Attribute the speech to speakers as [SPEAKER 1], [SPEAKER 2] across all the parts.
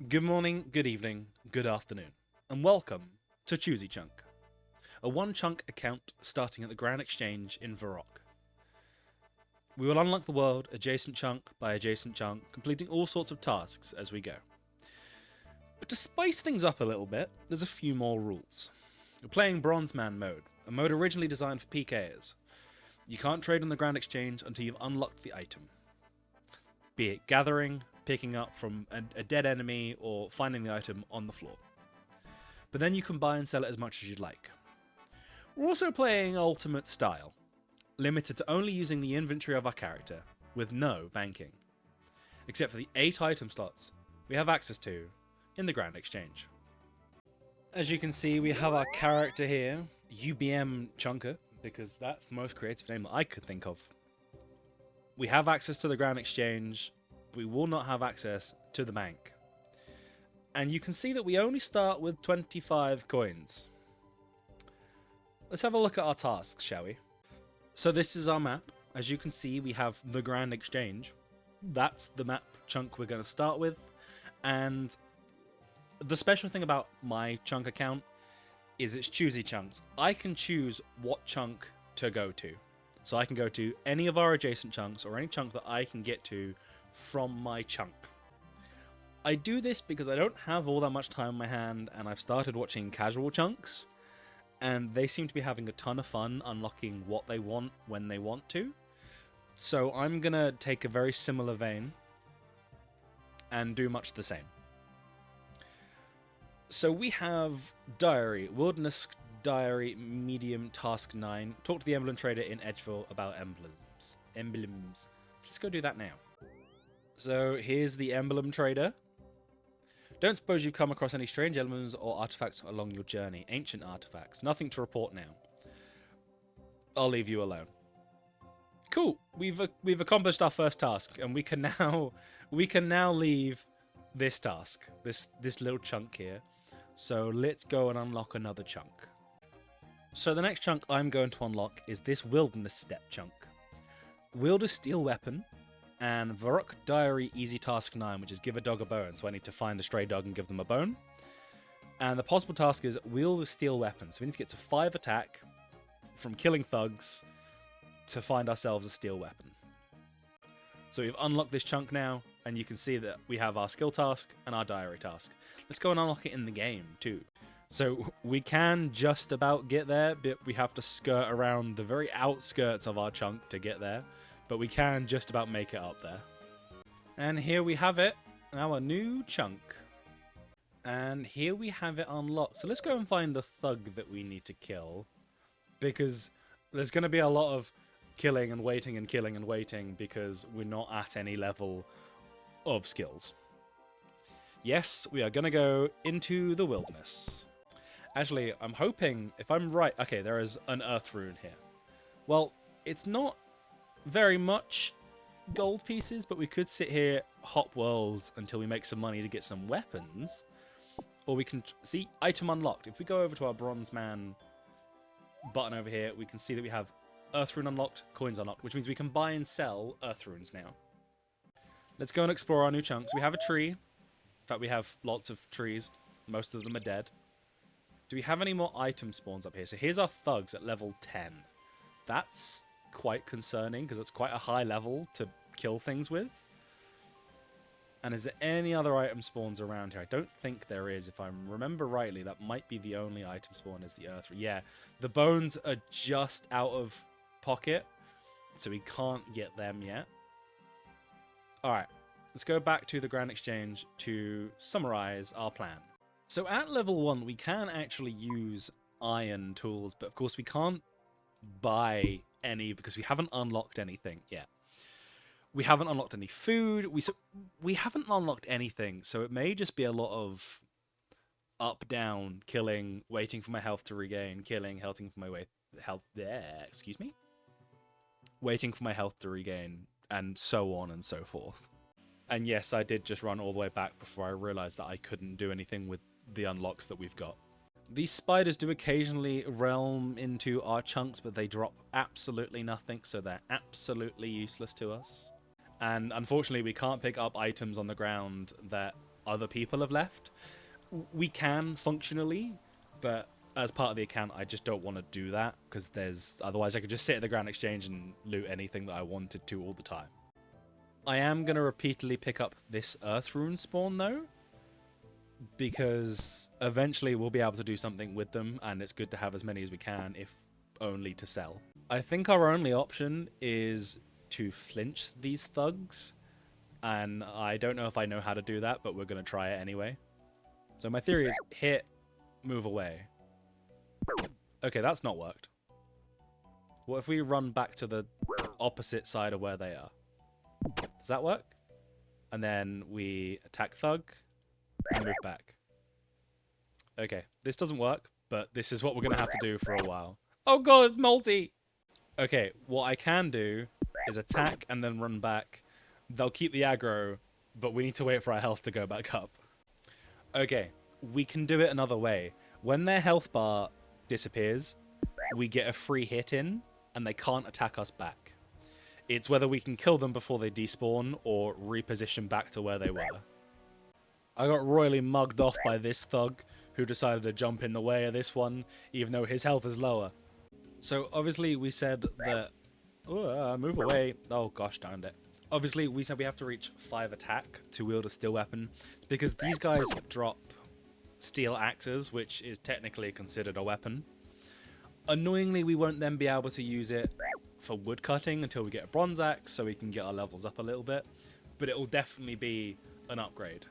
[SPEAKER 1] Good morning, good evening, good afternoon, and welcome to Choosey Chunk, a one-chunk account starting at the Grand Exchange in Varrock. We will unlock the world adjacent chunk by adjacent chunk, completing all sorts of tasks as we go. But to spice things up a little bit, there's a few more rules. We're playing Bronze Man mode, a mode originally designed for PKers. You can't trade on the Grand Exchange until you've unlocked the item, be it gathering, picking up from a dead enemy, or finding the item on the floor. But then you can buy and sell it as much as you'd like. We're also playing Ultimate Style, limited to only using the inventory of our character, with no banking, except for the 8 item slots we have access to in the Grand Exchange. As you can see, we have our character here, UBM Chunker, because that's the most creative name that I could think of. We have access to the Grand Exchange, we will not have access to the bank. And you can see that we only start with 25 coins. Let's have a look at our tasks, shall we? So this is our map. As you can see, we have the Grand Exchange. That's the map chunk we're going to start with. And the special thing about my chunk account is it's Choosey Chunks. I can choose what chunk to go to. So I can go to any of our adjacent chunks or any chunk that I can get to from my chunk. I do this because I don't have all that much time on my hand, and I've started watching casual chunks, and they seem to be having a ton of fun unlocking what they want when they want to. So I'm gonna take a very similar vein and do much the same. So we have Diary, Wilderness Diary, Medium, Task 9. Talk to the Emblem Trader in Edgeville about emblems. Let's go do that now. So here's the Emblem Trader. Don't suppose you've come across any strange emblems or artifacts along your journey. Ancient artifacts. Nothing to report now. I'll leave you alone. Cool. We've accomplished our first task, and we can now leave this task, this little chunk here. So let's go and unlock another chunk. So the next chunk I'm going to unlock is this Wilderness Step chunk. Wield a steel weapon, and Varrock Diary Easy Task 9, which is give a dog a bone, so I need to find a stray dog and give them a bone. And the possible task is wield a steel weapon, so we need to get to 5 attack from killing thugs to find ourselves a steel weapon. So we've unlocked this chunk now, and you can see that we have our skill task and our diary task. Let's go and unlock it in the game too. So we can just about get there, but we have to skirt around the very outskirts of our chunk to get there. But we can just about make it up there. And here we have it, our new chunk. And here we have it unlocked. So let's go and find the thug that we need to kill, because there's going to be a lot of killing and waiting and killing and waiting because we're not at any level of skills. Yes, we are going to go into the wilderness. Actually, I'm hoping, if I'm right... Okay, there is an earth rune here. Well, it's not very much gold pieces, but we could sit here, hop worlds until we make some money to get some weapons. Or we can... See, item unlocked. If we go over to our Bronze Man button over here, we can see that we have earth rune unlocked, coins unlocked, which means we can buy and sell earth runes now. Let's go and explore our new chunks. We have a tree. In fact, we have lots of trees. Most of them are dead. Do we have any more item spawns up here? So here's our thugs at level 10. That's quite concerning because it's quite a high level to kill things with. And is there any other item spawns around here? I don't think there is. If I remember rightly, that might be the only item spawn is the earth. Yeah, the bones are just out of pocket, so we can't get them yet. Alright, let's go back to the Grand Exchange to summarize our plan. So at level 1, we can actually use iron tools, but of course we can't buy any because we haven't unlocked anything yet. We haven't unlocked any food. We haven't unlocked anything, so it may just be a lot of up, down, killing, waiting for my health to regain, killing, waiting for my health to regain, and so on and so forth. And yes, I did just run all the way back before I realized that I couldn't do anything with the unlocks that we've got. These spiders do occasionally realm into our chunks, but they drop absolutely nothing, so they're absolutely useless to us. And unfortunately, we can't pick up items on the ground that other people have left. We can functionally, but as part of the account, I just don't want to do that because otherwise I could just sit at the Grand Exchange and loot anything that I wanted to all the time. I am going to repeatedly pick up this Earth Rune spawn though, because eventually we'll be able to do something with them, and it's good to have as many as we can, if only to sell. I think our only option is to flinch these thugs, and I don't know if I know how to do that, but we're going to try it anyway. So my theory is hit, move away. Okay, that's not worked. What if we run back to the opposite side of where they are? Does that work? And then we attack thug and move back. Okay, this doesn't work, but this is what we're going to have to do for a while. Oh god, it's multi! Okay, what I can do is attack and then run back. They'll keep the aggro, but we need to wait for our health to go back up. Okay, we can do it another way. When their health bar disappears, we get a free hit in, and they can't attack us back. It's whether we can kill them before they despawn, or reposition back to where they were. I got royally mugged off by this thug, who decided to jump in the way of this one, even though his health is lower. So obviously we said that... move away. Oh gosh darned it. Obviously we said we have to reach 5 attack to wield a steel weapon, because these guys drop steel axes, which is technically considered a weapon. Annoyingly, we won't then be able to use it for wood cutting until we get a bronze axe, so we can get our levels up a little bit, but it will definitely be an upgrade.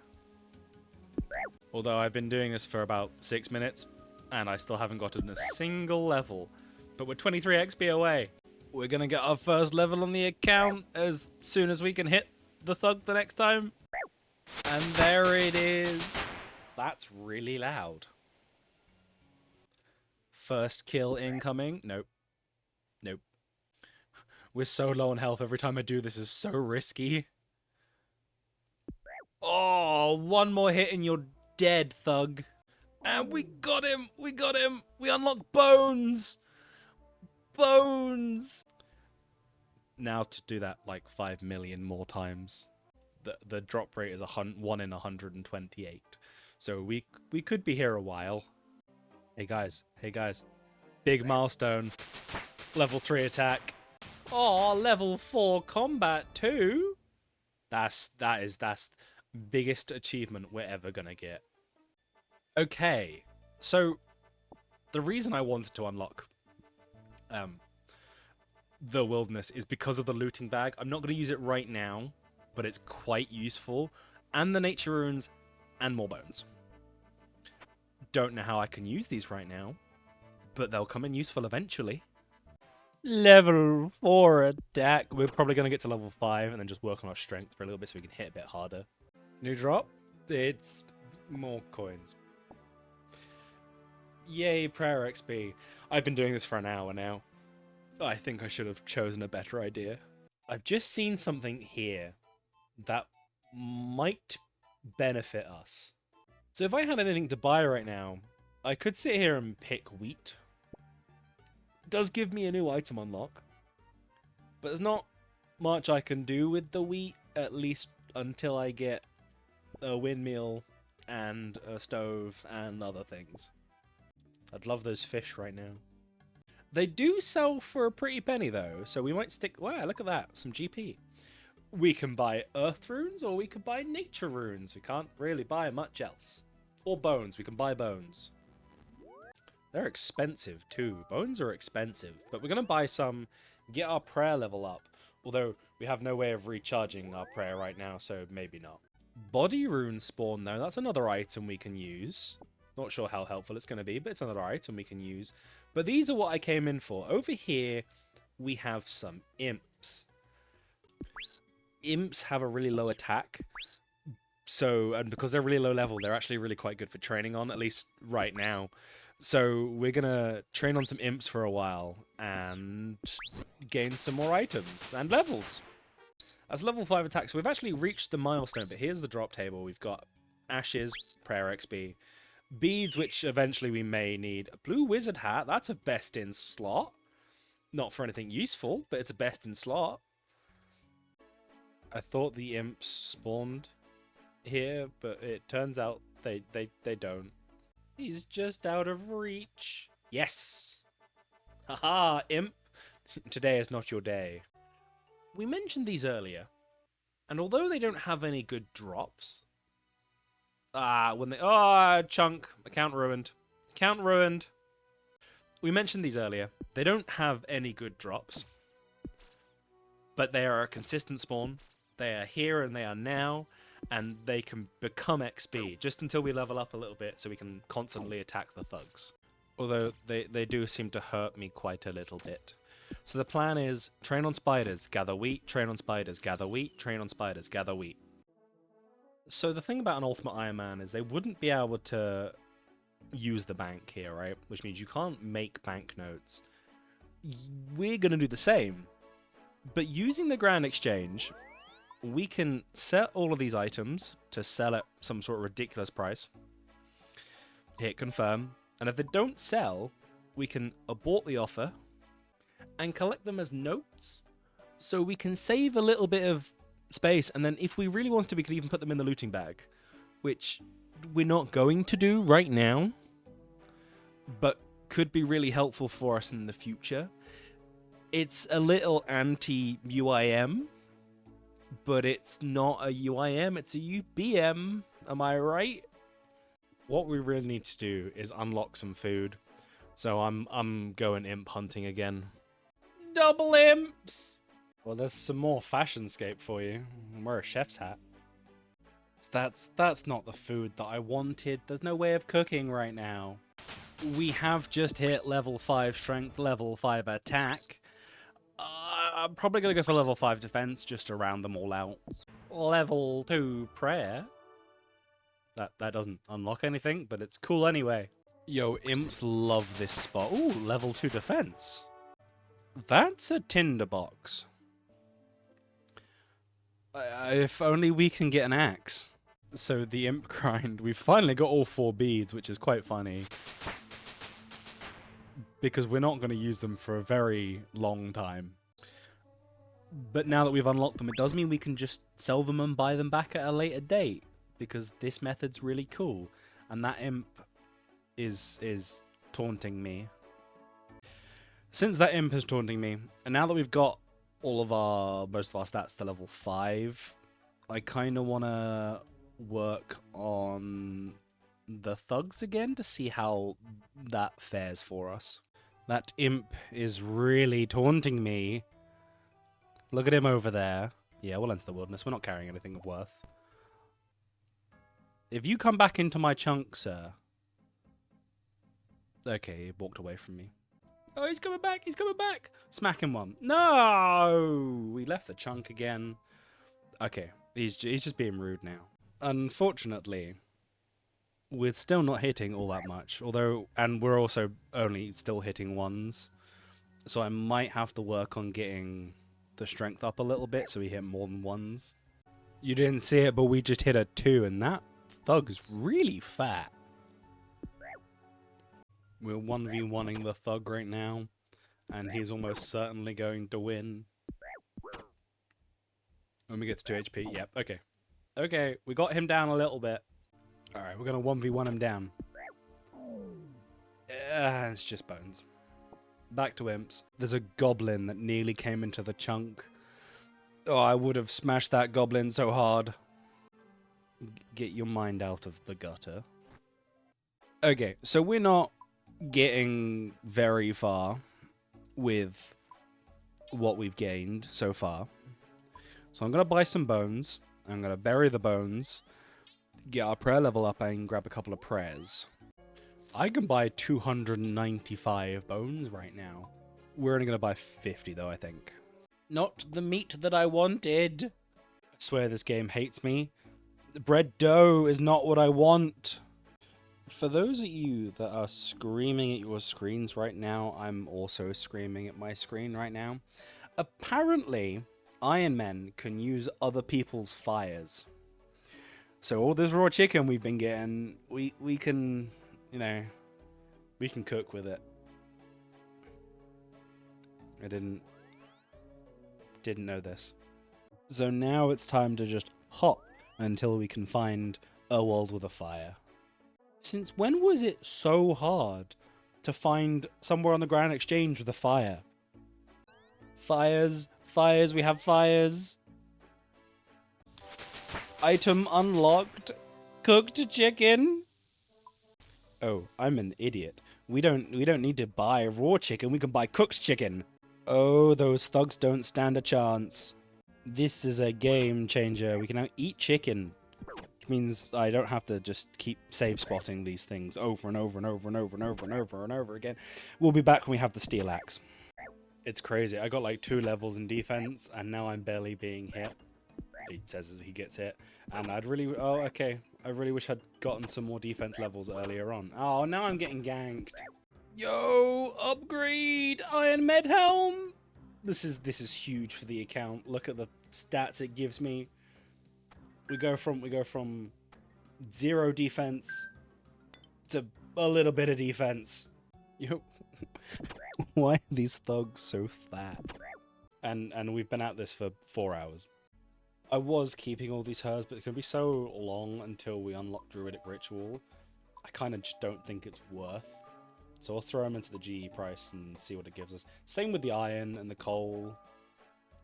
[SPEAKER 1] Although I've been doing this for about 6 minutes, and I still haven't gotten a single level, but we're 23 XP away. We're gonna get our first level on the account as soon as we can hit the thug the next time. And there it is. That's really loud. First kill incoming. Nope. Nope. We're so low on health. Every time I do this is so risky. Oh, one more hit and you're dead, thug. And we got him. We got him. We unlocked bones. Bones. Now to do that like 5 million more times. The drop rate is 1 in 128. So we could be here a while. Hey guys, big milestone, level 3 attack. Oh, level 4 combat too. That's biggest achievement we're ever gonna get. Okay, so the reason I wanted to unlock the wilderness is because of the looting bag. I'm not gonna use it right now, but it's quite useful, and the nature runes and more bones. Don't know how I can use these right now, but they'll come in useful eventually. Level 4 attack. We're probably going to get to level 5 and then just work on our strength for a little bit so we can hit a bit harder. New drop. It's more coins. Yay, prayer XP. I've been doing this for an hour now. I think I should have chosen a better idea. I've just seen something here that might benefit us. So if I had anything to buy right now, I could sit here and pick wheat. It does give me a new item unlock, but there's not much I can do with the wheat, at least until I get a windmill and a stove and other things. I'd love those fish right now. They do sell for a pretty penny though, so we might stick... Wow, look at that, some GP. We can buy earth runes, or we could buy nature runes. We can't really buy much else. Or bones. We can buy bones. They're expensive too. Bones are expensive. But we're going to buy some, get our prayer level up. Although we have no way of recharging our prayer right now, so maybe not. Body rune spawn though. That's another item we can use. Not sure how helpful it's going to be, but it's another item we can use. But these are what I came in for. Over here, we have some imps. Imps have a really low attack, so, and because they're really low level, they're actually really quite good for training on, at least right now. So we're gonna train on some imps for a while and gain some more items and levels. As level 5 attack, so we've actually reached the milestone, but here's the drop table. We've got ashes, prayer XP, beads, which eventually we may need, a blue wizard hat, that's a best in slot. Not for anything useful, but it's a best in slot. I thought the imps spawned here, but it turns out they don't. He's just out of reach. Yes! Haha, imp! Today is not your day. We mentioned these earlier, and although they don't have any good drops... chunk. Account ruined. Account ruined. We mentioned these earlier. They don't have any good drops, but they are a consistent spawn. They are here and they are now, and they can become XP just until we level up a little bit so we can constantly attack the thugs. Although they do seem to hurt me quite a little bit. So the plan is train on spiders, gather wheat, train on spiders, gather wheat, train on spiders, gather wheat. So the thing about an Ultimate Iron Man is they wouldn't be able to use the bank here, right? Which means you can't make banknotes. We're going to do the same. But using the Grand Exchange, we can set all of these items to sell at some sort of ridiculous price. Hit confirm. And if they don't sell, we can abort the offer and collect them as notes. So we can save a little bit of space. And then if we really want to, we could even put them in the looting bag, which we're not going to do right now, but could be really helpful for us in the future. It's a little anti-UIM, but it's not a UIM, it's a UBM. Am I right? What we really need to do is unlock some food. So I'm going imp hunting again. Double imps! Well, there's some more fashionscape for you. Wear a chef's hat. That's not the food that I wanted. There's no way of cooking right now. We have just hit level 5 strength, level 5 attack. I'm probably going to go for level 5 defense just to round them all out. Level 2 prayer. That doesn't unlock anything, but it's cool anyway. Yo, imps love this spot. Ooh, level 2 defense. That's a tinderbox. If only we can get an axe. So the imp grind, we've finally got all 4 beads, which is quite funny. Because we're not going to use them for a very long time. But now that we've unlocked them, it does mean we can just sell them and buy them back at a later date. Because this method's really cool. And that imp is taunting me. Since that imp is taunting me, and now that we've got most of our stats to level 5, I kind of want to work on the thugs again to see how that fares for us. That imp is really taunting me. Look at him over there. Yeah, we'll enter the wilderness. We're not carrying anything of worth. If you come back into my chunk, sir. Okay, he walked away from me. Oh, he's coming back. He's coming back. Smack him one. No! We left the chunk again. Okay, he's just being rude now. Unfortunately, we're still not hitting all that much. And we're also only still hitting ones. So I might have to work on getting the strength up a little bit so we hit more than ones. You didn't see it, but we just hit a 2, and that thug's really fat. We're 1v1ing the thug right now, and he's almost certainly going to win. When we get to 2 HP, yep, okay. Okay, we got him down a little bit. Alright, we're going to 1v1 him down. It's just bones. Back to imps. There's a goblin that nearly came into the chunk. Oh, I would have smashed that goblin so hard. Get your mind out of the gutter. Okay, so we're not getting very far with what we've gained so far. So I'm going to buy some bones. I'm going to bury the bones, get our prayer level up, and grab a couple of prayers. I can buy 295 bones right now. We're only going to buy 50 though, I think. Not the meat that I wanted. I swear this game hates me. Bread dough is not what I want. For those of you that are screaming at your screens right now, I'm also screaming at my screen right now. Apparently, Iron Men can use other people's fires. So all this raw chicken we've been getting, we can, you know, we can cook with it. I didn't know this. So now it's time to just hop until we can find a world with a fire. Since when was it so hard to find somewhere on the Grand Exchange with a fire? Fires, fires, we have fires. Item unlocked. Cooked chicken. Oh, I'm an idiot. We don't need to buy raw chicken, we can buy cooked chicken. Oh, those thugs don't stand a chance. This is a game changer. We can now eat chicken. Which means I don't have to just keep save spotting these things over and over and over and over and over and over and over again. We'll be back when we have the steel axe. It's crazy. I got like 2 levels in defense and now I'm barely being hit. He says as he gets hit. And I'd really... Oh, okay. I really wish I'd gotten some more defense levels earlier on. Oh, now I'm getting ganked. Yo, upgrade Iron Med Helm. This is huge for the account. Look at the stats it gives me. We go from 0 defense to a little bit of defense. Yo, why are these thugs so fat? And we've been at this for 4 hours. I was keeping all these herds, but it's going to be so long until we unlock Druidic Ritual. I kind of just don't think it's worth. So I'll throw them into the GE price and see what it gives us. Same with the iron and the coal.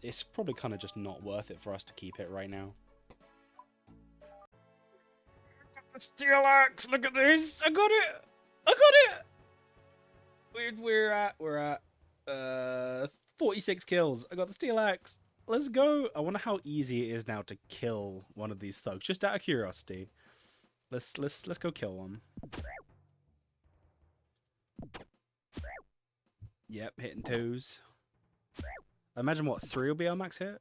[SPEAKER 1] It's probably kind of just not worth it for us to keep it right now. The steel axe, look at this! I got it! I got it! We're at 46 kills. I got the steel axe. Let's go. I wonder how easy it is now to kill one of these thugs, just out of curiosity. Let's go kill one. Yep, hitting 2s. Imagine what 3 will be our max hit.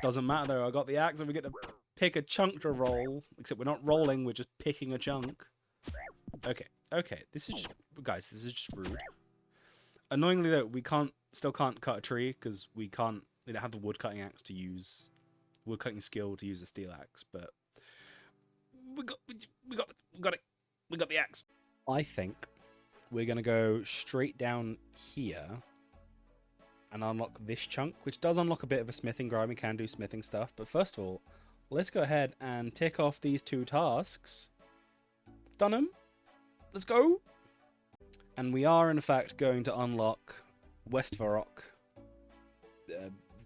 [SPEAKER 1] Doesn't matter though. I got the axe and we get to pick a chunk to roll. Except we're not rolling. We're just picking a chunk. Okay. This is just, guys. This is just rude. Annoyingly though, we still can't cut a tree because we don't have the wood cutting axe to use, wood cutting skill to use the steel axe. But we got the axe. I think we're gonna go straight down here and unlock this chunk, which does unlock a bit of a smithing grind. We can do smithing stuff, but first of all, let's go ahead and tick off these 2 tasks. Done them. Let's go. And we are in fact going to unlock West Varrock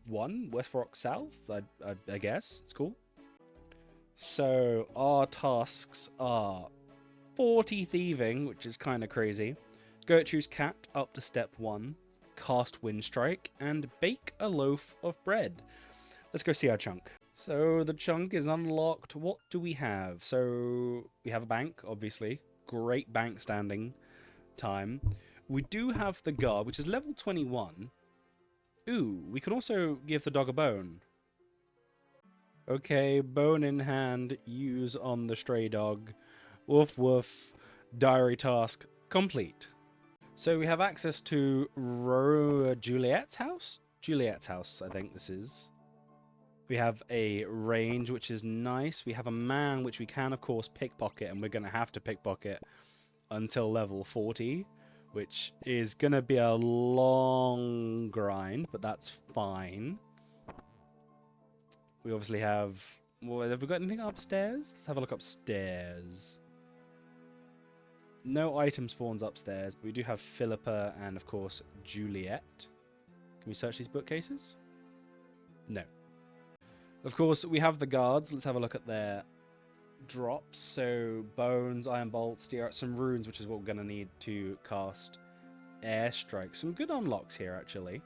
[SPEAKER 1] 1, West Varrock South, I guess. It's cool. So our tasks are 40 thieving, which is kind of crazy. Gertrude's cat up to step 1. Cast Windstrike and bake a loaf of bread. Let's go see our chunk. So the chunk is unlocked. What do we have? So we have a bank, obviously. Great bank standing time. We do have the guard, which is level 21. Ooh, we can also give the dog a bone. Okay, bone in hand, use on the stray dog. Woof woof. Diary task complete. So we have access to Juliet's house? Juliet's house, I think this is. We have a range, which is nice. We have a man, which we can, of course, pickpocket, and we're going to have to pickpocket until level 40, which is going to be a long grind, but that's fine. We obviously have... Well, have we got anything upstairs? Let's have a look upstairs. No item spawns upstairs, but we do have Philippa and, of course, Juliet. Can we search these bookcases? No. Of course, we have the guards. Let's have a look at their drops. So, bones, iron bolts, some runes, which is what we're going to need to cast airstrike. Some good unlocks here, actually.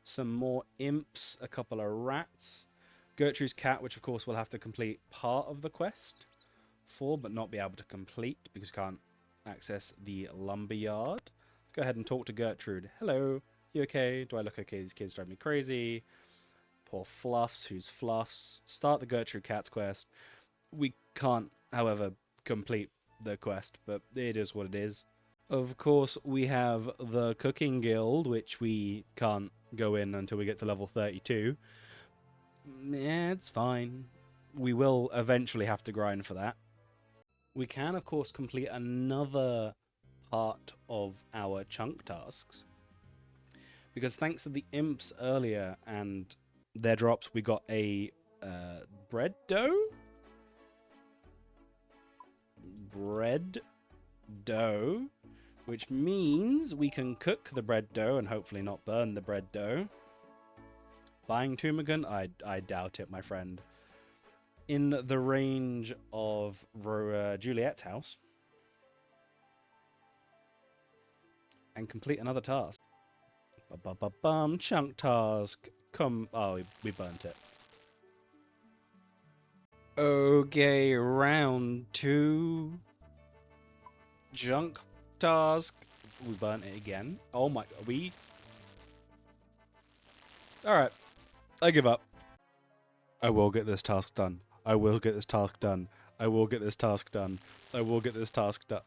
[SPEAKER 1] Some more imps, a couple of rats. Gertrude's cat, which, of course, we'll have to complete part of the quest for, but not be able to complete because we can't access the lumberyard. Let's go ahead and talk to Gertrude. Hello, you okay? Do I look okay? These kids drive me crazy. Poor Fluffs, who's Fluffs. Start the Gertrude Cat's quest. We can't, however, complete the quest, but it is what it is. Of course, we have the Cooking Guild, which we can't go in until we get to level 32. Yeah, it's fine. We will eventually have to grind for that. We can, of course, complete another part of our chunk tasks. Because thanks to the imps earlier and their drops, we got a bread dough? Bread dough, which means we can cook the bread dough and hopefully not burn the bread dough. Buying ptarmigan? I doubt it, my friend. In the range of Juliet's house. And complete another task. Ba-ba-ba-bum, chunk task. Come. Oh, we burnt it. Okay, round 2. Junk task. We burnt it again. Oh my. We. Alright. I give up. I will get this task done. I will get this task done. I will get this task done. I will get this task done.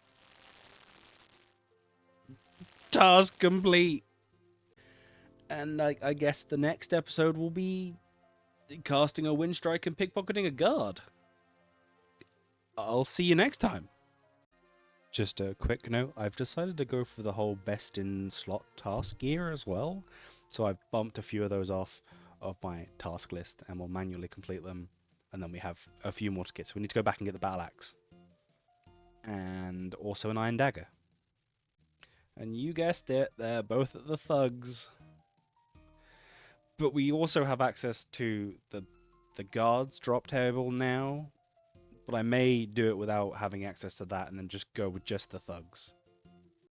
[SPEAKER 1] Task complete. And I guess the next episode will be casting a wind strike and pickpocketing a guard. I'll see you next time. Just a quick note, I've decided to go for the whole best in slot task gear as well. So I've bumped a few of those off of my task list and we'll manually complete them. And then we have a few more to get. So we need to go back and get the battle axe. And also an iron dagger. And you guessed it, they're both at the thugs. But we also have access to the guards drop table now. But I may do it without having access to that and then just go with just the thugs.